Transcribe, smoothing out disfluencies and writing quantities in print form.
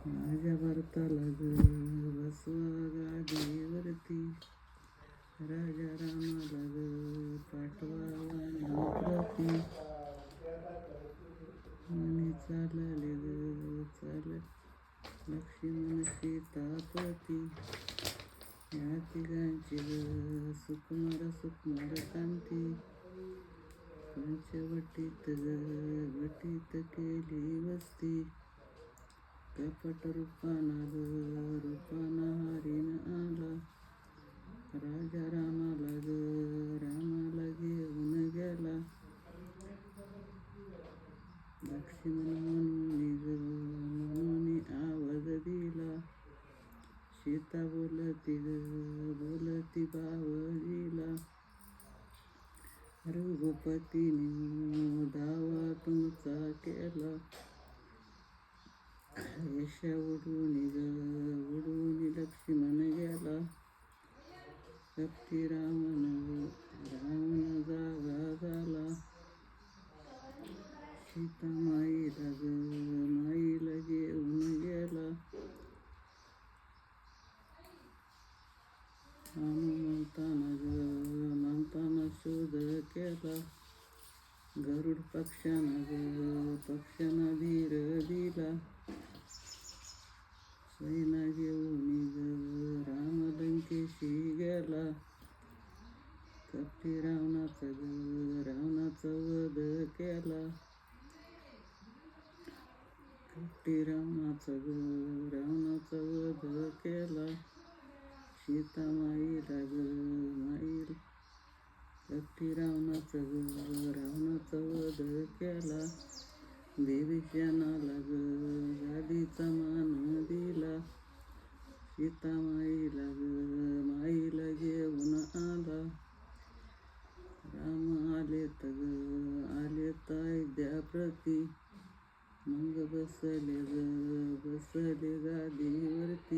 माझ्या भरताला ग बसवा गाडीवरती, राजा रामाला ग पाठवावा प्रती. मनी चालले ग चालत लक्ष्मण सीतापती, या तिघांची ग सुकुमार सुकुमार कांती. पंचवटीत ग वटीत केली वस्ती, कपट रूपाना ग रूपाना हरीण आला. राजा रामाला ग रामाला घेऊन गेला, लक्ष्मण म्हणून आवाज दिला. सीता बोलती ग बोलती बावजीला, रघुपतीने दावा तुमचा केला. यशा उडून लक्ष्मण गेला, कपटी रावण जागा झाला. सीता माईला घेऊन गेला, म्हणताना शोध केला. गरुड पक्षानं धीर दिला, सैना घेऊन राम लंकेशी गेला. कपटी रावणाचा वध केला, कपटी रावणाचा वध केला. सीता माईला कपटी रावणाचा वध केला. विभीषणाला गादीचा मान दिला, सीता माईला घेऊन आला. राम आलेत अयोध्याप्रती, मग बसले गादीवरती.